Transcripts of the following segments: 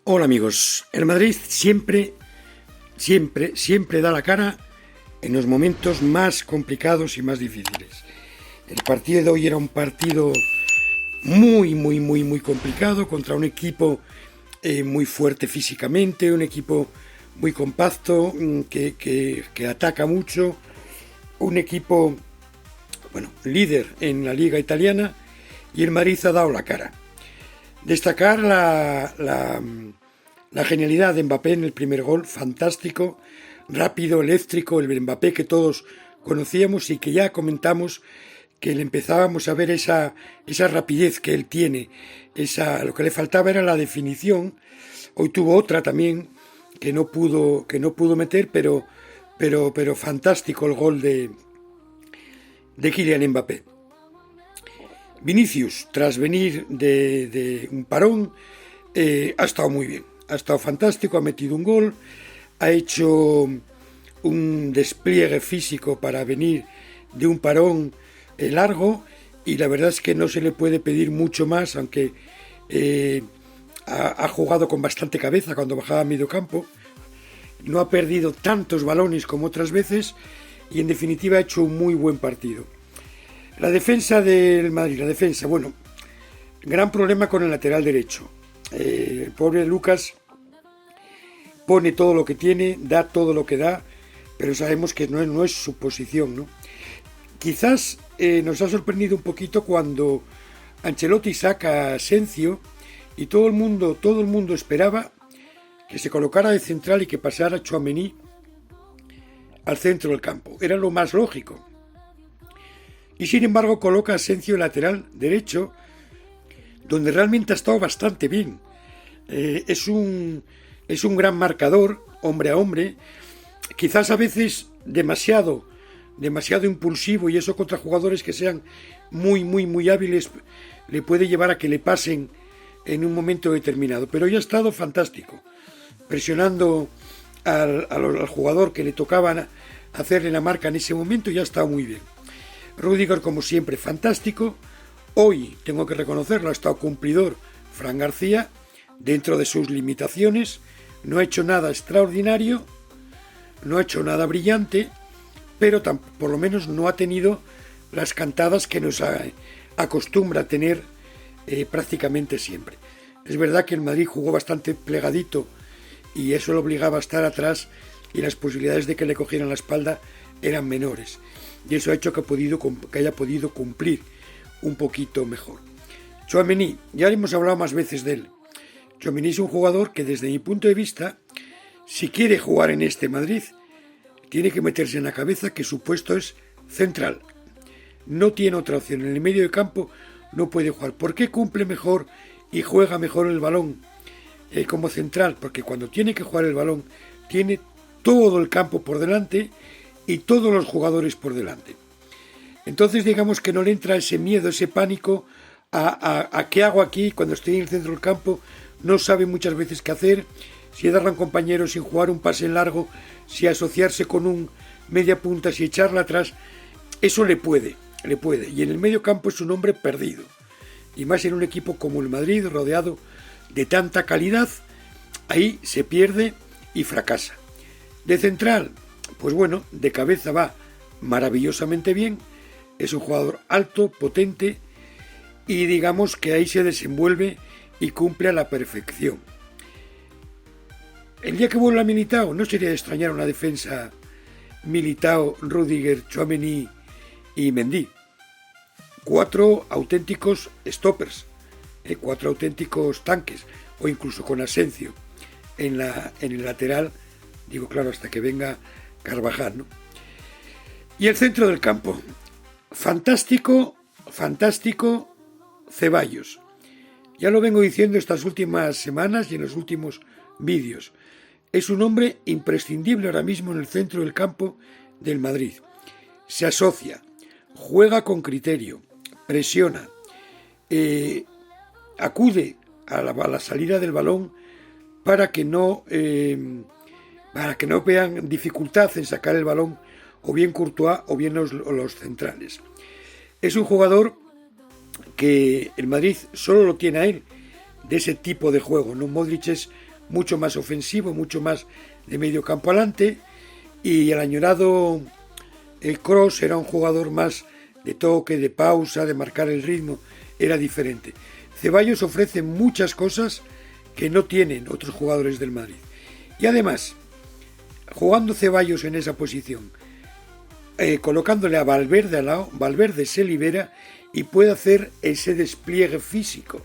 Hola amigos, el Madrid siempre da la cara en los momentos más complicados y más difíciles. El partido de hoy era un partido muy complicado contra un equipo muy fuerte físicamente, un equipo muy compacto, que ataca mucho, un equipo, líder en la liga italiana, y el Madrid ha dado la cara. Destacar la genialidad de Mbappé en el primer gol, fantástico, rápido, eléctrico, el Mbappé que todos conocíamos y que ya comentamos que le empezábamos a ver esa rapidez que él tiene, lo que le faltaba era la definición. Hoy tuvo otra también que no pudo meter, pero fantástico el gol de Kylian Mbappé. Vinicius, tras venir de un parón, ha estado muy bien, ha estado fantástico, ha metido un gol, ha hecho un despliegue físico para venir de un parón largo, y la verdad es que no se le puede pedir mucho más, aunque ha jugado con bastante cabeza cuando bajaba a medio campo, no ha perdido tantos balones como otras veces y en definitiva ha hecho un muy buen partido. La defensa del Madrid, gran problema con el lateral derecho. El pobre Lucas pone todo lo que tiene, da todo lo que da, pero sabemos que no es su posición, ¿no? Quizás nos ha sorprendido un poquito cuando Ancelotti saca a Asensio y todo el mundo esperaba que se colocara de central y que pasara Tchouaméni al centro del campo. Era lo más lógico. Y sin embargo coloca a Asensio lateral derecho, donde realmente ha estado bastante bien. Es un gran marcador, hombre a hombre, quizás a veces demasiado impulsivo, y eso contra jugadores que sean muy hábiles le puede llevar a que le pasen en un momento determinado. Pero hoy ha estado fantástico, presionando al jugador que le tocaba hacerle la marca en ese momento, y ha estado muy bien. Rüdiger, como siempre, fantástico. Hoy, tengo que reconocerlo, ha estado cumplidor Fran García, dentro de sus limitaciones. No ha hecho nada extraordinario, no ha hecho nada brillante, pero por lo menos no ha tenido las cantadas que nos acostumbra a tener prácticamente siempre. Es verdad que el Madrid jugó bastante plegadito y eso lo obligaba a estar atrás, y las posibilidades de que le cogieran la espalda eran menores, y eso ha hecho que haya podido cumplir un poquito mejor. Tchouaméni, ya hemos hablado más veces de él. Tchouaméni es un jugador que, desde mi punto de vista, si quiere jugar en este Madrid, tiene que meterse en la cabeza que su puesto es central. No tiene otra opción. En el medio de campo no puede jugar. ¿Por qué cumple mejor y juega mejor el balón como central? Porque cuando tiene que jugar el balón, tiene todo el campo por delante y todos los jugadores por delante. Entonces, digamos que no le entra ese miedo, ese pánico a qué hago aquí cuando estoy en el centro del campo. No sabe muchas veces qué hacer, si darle a un compañero, sin jugar un pase en largo, si asociarse con un media punta, si echarla atrás. Eso le puede. Y en el medio campo es un hombre perdido. Y más en un equipo como el Madrid, rodeado de tanta calidad, ahí se pierde y fracasa. De central, de cabeza va maravillosamente bien. Es un jugador alto, potente, y digamos que ahí se desenvuelve y cumple a la perfección. El día que vuelva Militao, no sería de extrañar una defensa Militao, Rüdiger, Tchouaméni y Mendy. 4 auténticos stoppers, 4 auténticos tanques, o incluso con Asensio en el lateral, digo, claro, hasta que venga Carvajal, ¿no? Y el centro del campo, fantástico Ceballos. Ya lo vengo diciendo estas últimas semanas y en los últimos vídeos. Es un hombre imprescindible ahora mismo en el centro del campo del Madrid. Se asocia, juega con criterio, presiona, acude a la salida del balón para que no vean dificultad en sacar el balón, o bien Courtois o bien los centrales. Es un jugador que el Madrid solo lo tiene a él, de ese tipo de juego, ¿no? Modric es mucho más ofensivo, mucho más de medio campo adelante, y el añorado Kroos era un jugador más de toque, de pausa, de marcar el ritmo, era diferente. Ceballos ofrece muchas cosas que no tienen otros jugadores del Madrid. Y además, jugando Ceballos en esa posición, colocándole a Valverde al lado, Valverde se libera y puede hacer ese despliegue físico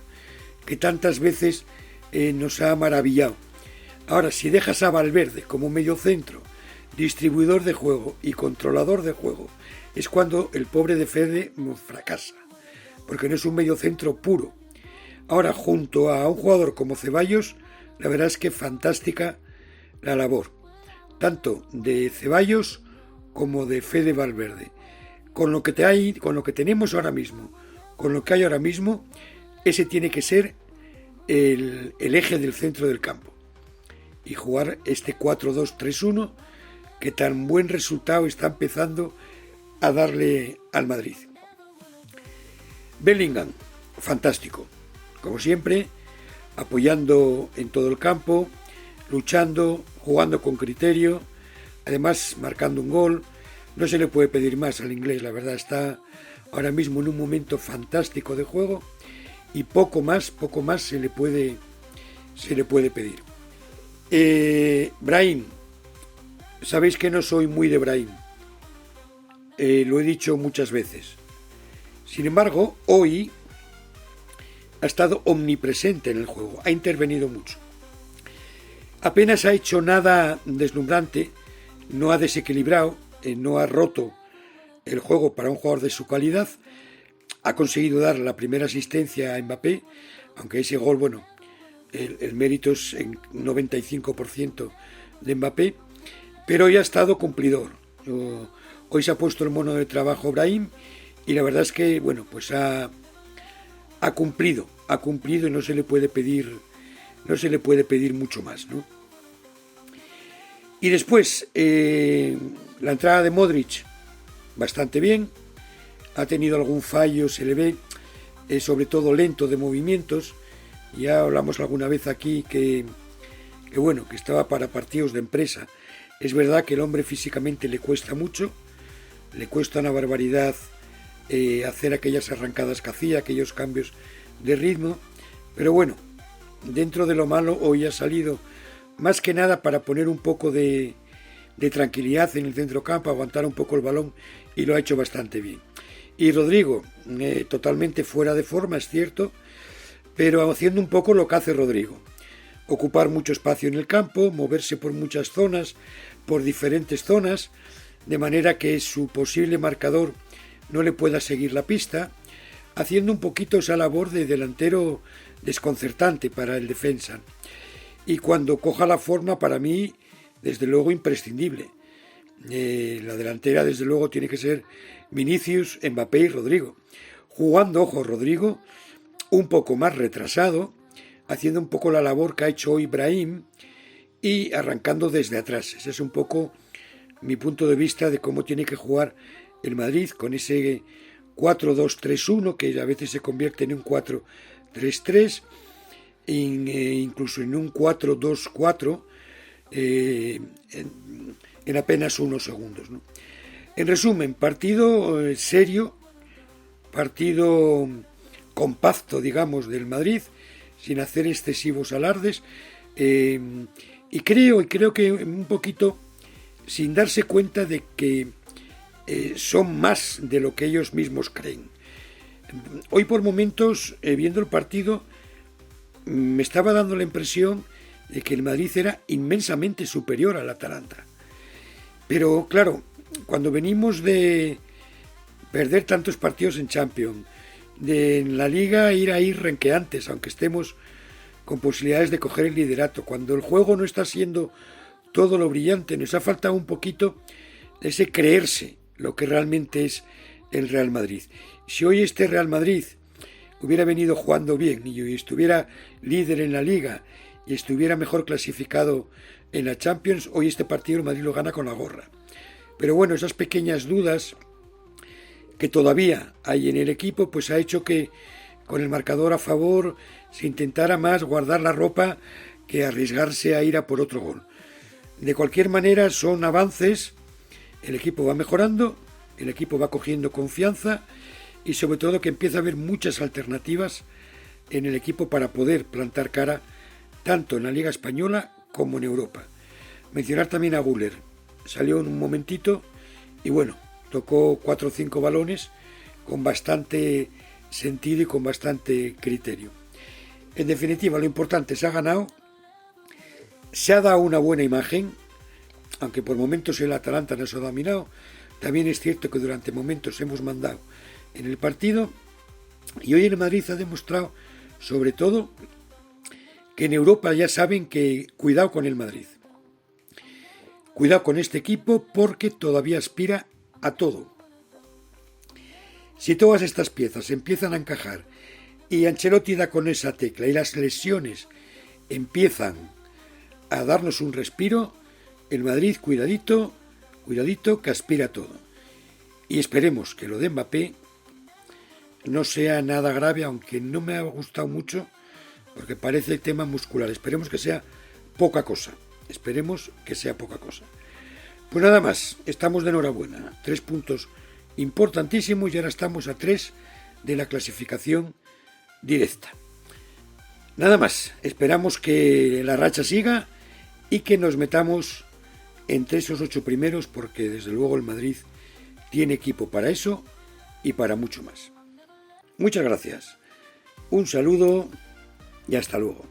que tantas veces nos ha maravillado. Ahora, si dejas a Valverde como mediocentro, distribuidor de juego y controlador de juego, es cuando el pobre de Fede fracasa, porque no es un mediocentro puro. Ahora, junto a un jugador como Ceballos, la verdad es que fantástica la labor, tanto de Ceballos como de Fede Valverde. Con lo que tenemos ahora mismo, con lo que hay ahora mismo, ese tiene que ser el eje del centro del campo. Y jugar este 4-2-3-1 que tan buen resultado está empezando a darle al Madrid. Bellingham, fantástico. Como siempre, apoyando en todo el campo, luchando, jugando con criterio, además marcando un gol. No se le puede pedir más al inglés, la verdad, está ahora mismo en un momento fantástico de juego y poco más se le puede pedir. Brahim, sabéis que no soy muy de Brahim, lo he dicho muchas veces. Sin embargo, hoy ha estado omnipresente en el juego, ha intervenido mucho. Apenas ha hecho nada deslumbrante, no ha desequilibrado, no ha roto el juego para un jugador de su calidad, ha conseguido dar la primera asistencia a Mbappé, aunque ese gol, bueno, el mérito es en 95% de Mbappé, pero hoy ha estado cumplidor. Hoy se ha puesto el mono de trabajo Brahim y la verdad es que, bueno, pues ha cumplido y no se le puede pedir mucho más, ¿no? Y después, la entrada de Modric, bastante bien, ha tenido algún fallo, se le ve, sobre todo lento de movimientos. Ya hablamos alguna vez aquí que bueno, que estaba para partidos de empresa. Es verdad que el hombre físicamente le cuesta mucho, le cuesta una barbaridad hacer aquellas arrancadas que hacía, aquellos cambios de ritmo, pero bueno, dentro de lo malo hoy ha salido más que nada para poner un poco de tranquilidad en el centrocampo, aguantar un poco el balón y lo ha hecho bastante bien. Y Rodrigo, totalmente fuera de forma, es cierto, pero haciendo un poco lo que hace Rodrigo. Ocupar mucho espacio en el campo, moverse por muchas zonas, por diferentes zonas, de manera que su posible marcador no le pueda seguir la pista, haciendo un poquito esa labor de delantero desconcertante para el defensa. Y cuando coja la forma, para mí, desde luego, imprescindible. La delantera, desde luego, tiene que ser Vinicius, Mbappé y Rodrigo. Jugando, ojo, Rodrigo, un poco más retrasado, haciendo un poco la labor que ha hecho hoy Brahim y arrancando desde atrás. Ese es un poco mi punto de vista de cómo tiene que jugar el Madrid con ese 4-2-3-1 que a veces se convierte en un 4-3-3, incluso en un 4-2-4 en apenas unos segundos, ¿no? En resumen, partido serio, partido compacto, digamos, del Madrid, sin hacer excesivos alardes, y creo que un poquito sin darse cuenta de que son más de lo que ellos mismos creen. Hoy por momentos, viendo el partido, me estaba dando la impresión de que el Madrid era inmensamente superior al Atalanta. Pero claro, cuando venimos de perder tantos partidos en Champions, de en la Liga ir ahí renqueantes, aunque estemos con posibilidades de coger el liderato, cuando el juego no está siendo todo lo brillante, nos ha faltado un poquito ese creerse lo que realmente es el Real Madrid. Si hoy este Real Madrid hubiera venido jugando bien y estuviera líder en la Liga y estuviera mejor clasificado en la Champions, hoy este partido el Madrid lo gana con la gorra. Pero bueno, esas pequeñas dudas que todavía hay en el equipo, pues ha hecho que con el marcador a favor se intentara más guardar la ropa que arriesgarse a ir a por otro gol. De cualquier manera, son avances, el equipo va mejorando, el equipo va cogiendo confianza y sobre todo que empieza a haber muchas alternativas en el equipo para poder plantar cara tanto en la Liga Española como en Europa. Mencionar también a Güler, salió en un momentito y bueno, tocó 4 o 5 balones con bastante sentido y con bastante criterio. En definitiva, lo importante, se ha ganado, se ha dado una buena imagen, aunque por momentos el Atalanta nos ha dominado. También es cierto que durante momentos hemos mandado en el partido y hoy el Madrid ha demostrado, sobre todo, que en Europa ya saben que cuidado con el Madrid. Cuidado con este equipo porque todavía aspira a todo. Si todas estas piezas empiezan a encajar y Ancelotti da con esa tecla y las lesiones empiezan a darnos un respiro, el Madrid, cuidadito, cuidadito, que aspira a todo. Y esperemos que lo de Mbappé no sea nada grave, aunque no me ha gustado mucho, porque parece el tema muscular. Esperemos que sea poca cosa. Esperemos que sea poca cosa. Pues nada más, estamos de enhorabuena. 3 puntos importantísimos y ahora estamos a 3 de la clasificación directa. Nada más, esperamos que la racha siga y que nos metamos entre esos 8 primeros, porque desde luego el Madrid tiene equipo para eso y para mucho más. Muchas gracias, un saludo y hasta luego.